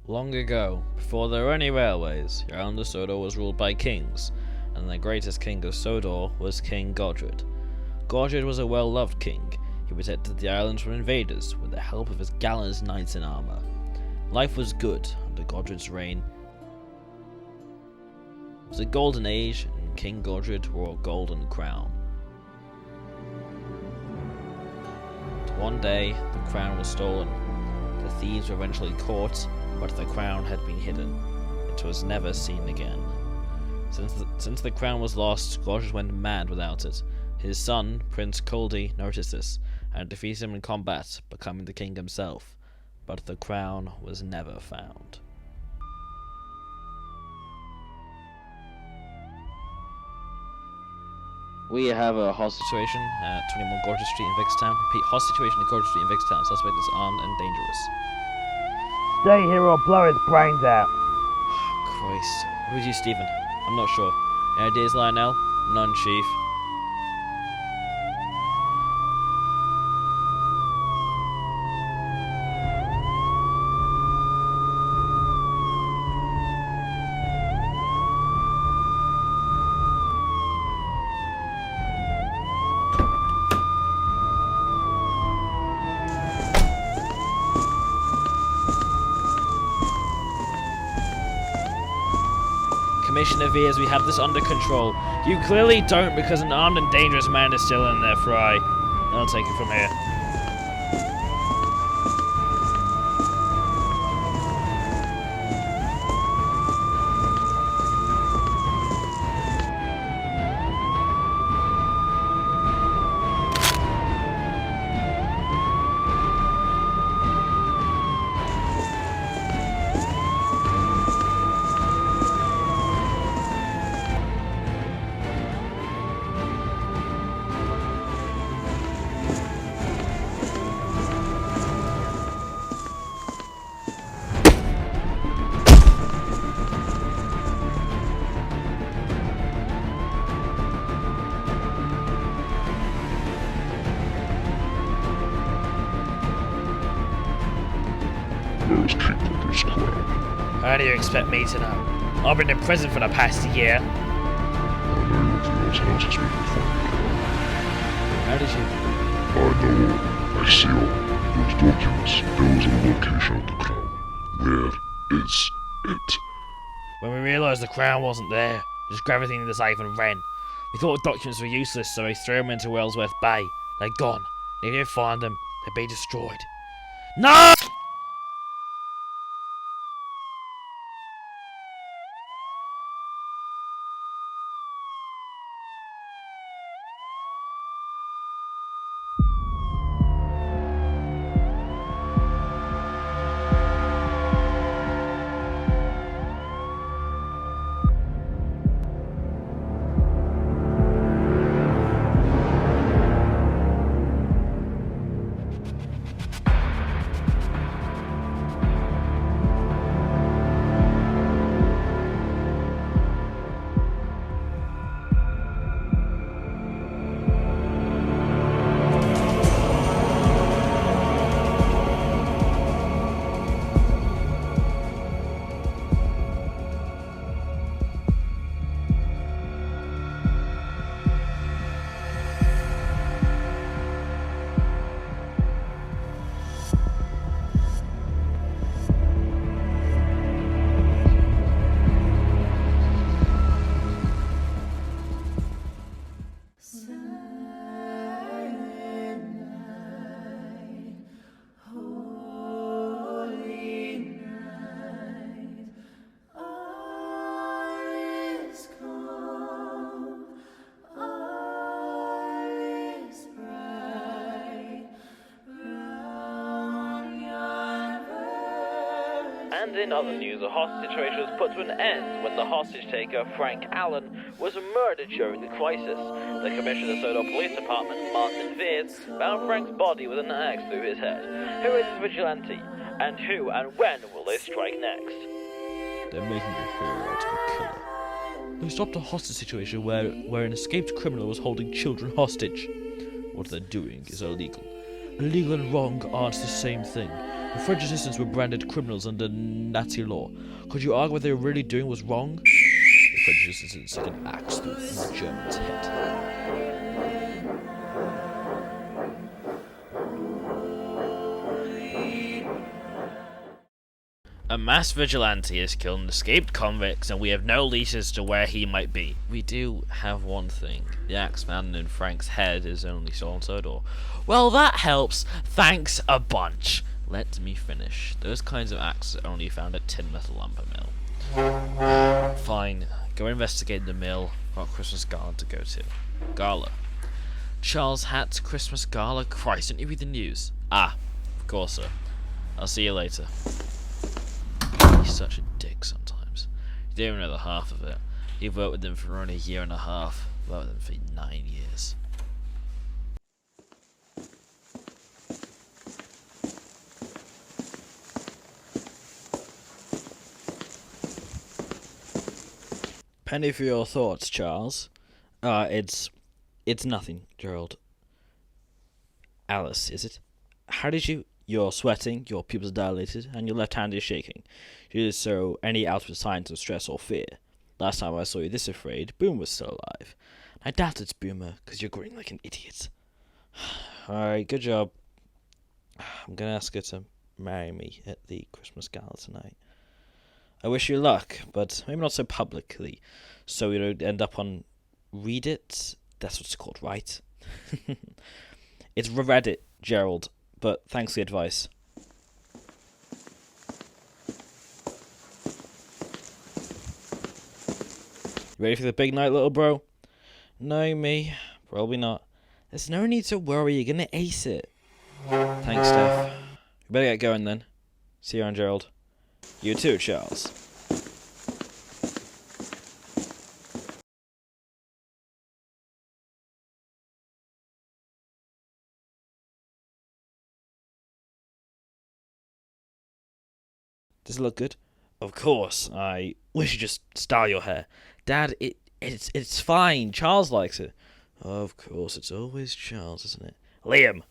Long ago, before there were any railways, the island of Sodor was ruled by kings, and the greatest king of Sodor was King Godred. Godred was a well-loved king. He protected the island from invaders with the help of his gallant knights in armor. Life was good under Godred's reign. It was a golden age, and King Godred wore a golden crown. But one day, the crown was stolen. The thieves were eventually caught, but the crown had been hidden. It was never seen again. Since the crown was lost, Godred went mad without it. His son, Prince Coldy, noticed this, and defeated him in combat, becoming the king himself. But the crown was never found. We have a hostage situation at 21 Godred Street in Vigilante. Repeat, hostage situation at Godred Street in Vigilante. Suspect is armed and dangerous. Stay here or blow his brains out. Christ. Who's you, Stephen? I'm not sure. Any ideas, Lionel? None, Chief. Commissioner Veers, we have this under control. You clearly don't, because an armed and dangerous man is still in there, Fry. I'll take it from here. How do you expect me to know? I've been in prison for the past year. How did you? I know. I see all those documents. There was a location of the crown. Where is it? When we realised the crown wasn't there, we just grabbed everything in the safe and ran. We thought the documents were useless, so we threw them into Wellsworth Bay. They're gone. If you find them, they'll be destroyed. No! And in other news, a hostage situation was put to an end when the hostage taker, Frank Allen, was murdered during the crisis. The Commissioner of the Sodor Police Department, Martin Veers, found Frank's body with an axe through his head. Who is this vigilante? And who and when will they strike next? They're making a hero out of a killer. They stopped a hostage situation where an escaped criminal was holding children hostage. What they're doing is illegal. Illegal and wrong aren't the same thing. The French assistants were branded criminals under Nazi law. Could you argue what they were really doing was wrong? The French assistants took an axe through the German's head. A mass vigilante has killed an escaped convicts, and we have no leads as to where he might be. We do have one thing. The axe found in Frank's head is only so-and-so door. Well, that helps. Thanks a bunch. Let me finish. Those kinds of axes are only found at Tin Metal Lumber Mill. Fine. Go investigate the mill. Got Christmas Gala to go to. Gala. Charles Hatt's Christmas Gala? Christ, didn't you read the news? Ah, of course, sir. I'll see you later. He's such a dick sometimes. You don't even know the half of it. You've worked with them for only a year and a half. Worked with them for 9 years. Penny for your thoughts, Charles. It's nothing, Gerald. Alice, is it? How did you... You're sweating, your pupils dilated, and your left hand is shaking. You did so any outward signs of stress or fear. Last time I saw you this afraid, Boomer was still alive. I doubt it's Boomer, because you're grinning like an idiot. Alright, good job. I'm gonna ask her to marry me at the Christmas Gala tonight. I wish you luck, but maybe not so publicly, so we don't end up on Reddit. That's what it's called, right? It's Reddit, Gerald. But thanks for the advice. You ready for the big night, little bro? No, me. Probably not. There's no need to worry. You're gonna ace it. Thanks, Steph. You better get going then. See you around, Gerald. You too, Charles. Does it look good? Of course. I wish you just style your hair. Dad, it's fine. Charles likes it. Of course, it's always Charles, isn't it? Liam!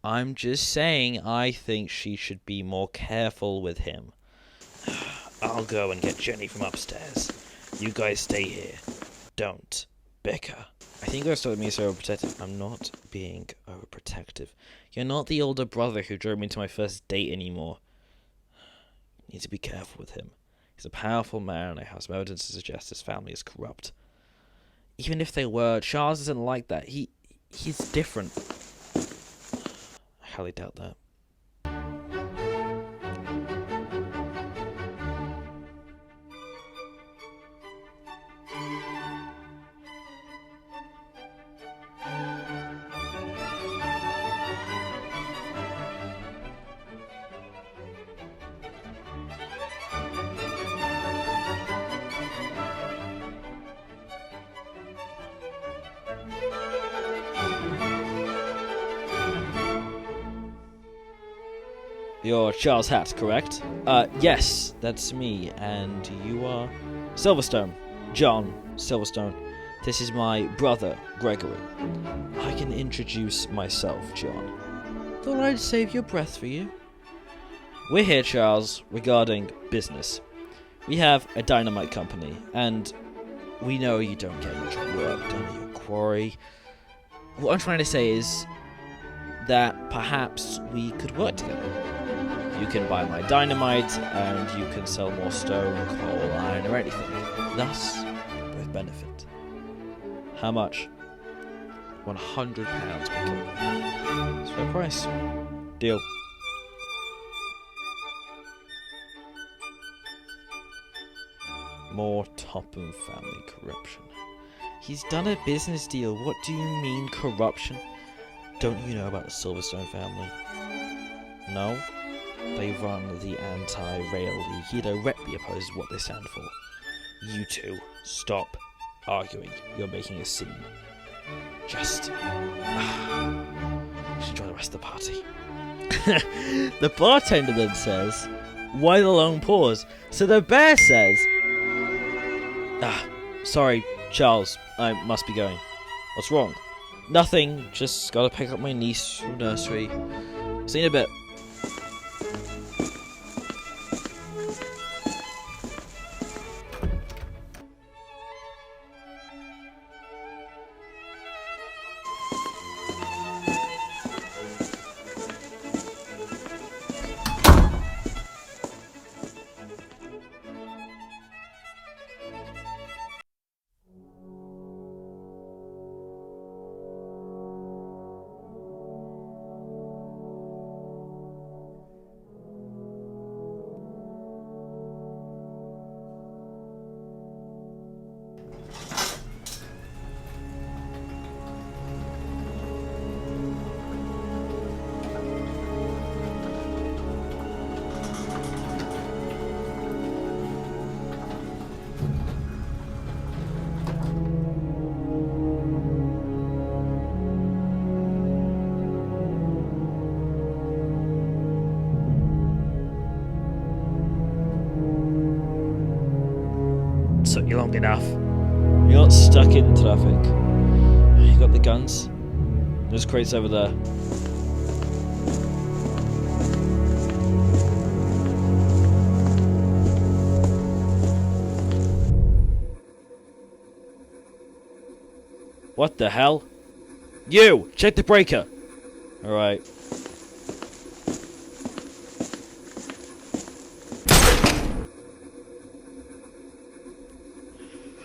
I'm just saying I think she should be more careful with him. I'll go and get Jenny from upstairs. You guys stay here. Don't bicker. I think you guys told me so overprotective. I'm not being overprotective. You're not the older brother who drove me to my first date anymore. You need to be careful with him. He's a powerful man, and I have some evidence to suggest his family is corrupt. Even if they were, Charles isn't like that. He's different. I highly doubt that. You're Charles Hatt, correct? Yes, that's me, and you are? Silverstone. John Silverstone. This is my brother, Gregory. I can introduce myself, John. Thought I'd save your breath for you. We're here, Charles, regarding business. We have a dynamite company, and we know you don't get much work done at your quarry. What I'm trying to say is that perhaps we could work together. You can buy my dynamite, and you can sell more stone, coal, iron, or anything. Thus, both benefit. How much? £100 per kilo. It's fair price. Deal. More Topham family corruption. He's done a business deal. What do you mean corruption? Don't you know about the Silverstone family? No? They run the anti-rail league. He directly opposes what they stand for. You two, stop arguing. You're making a scene. Just... should enjoy the rest of the party. The bartender then says, why the long pause? So the bear says, sorry, Charles, I must be going. What's wrong? Nothing, just gotta pick up my niece from nursery. See you in a bit. took you long enough. You're not stuck in traffic. You got the guns? There's crates over there. What the hell? You! Check the breaker! Alright.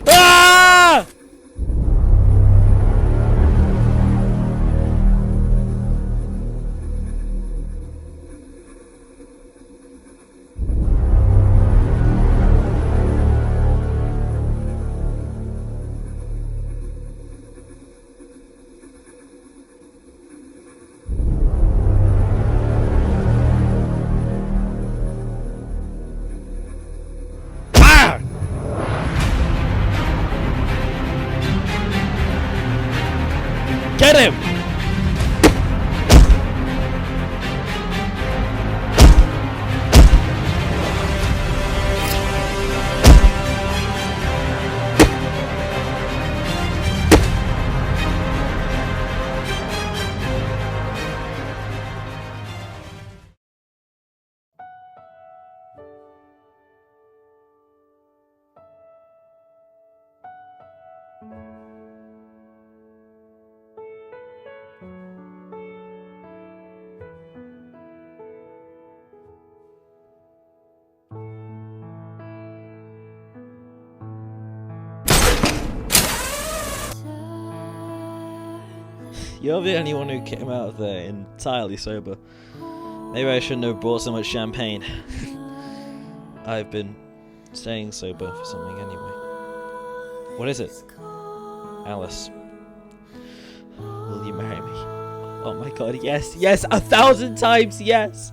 Ah! Get him! You're the only one who came out of there entirely sober. Maybe I shouldn't have brought so much champagne. I've been staying sober for something anyway. What is it? Alice. Will you marry me? Oh my god, yes, yes, 1,000 times yes!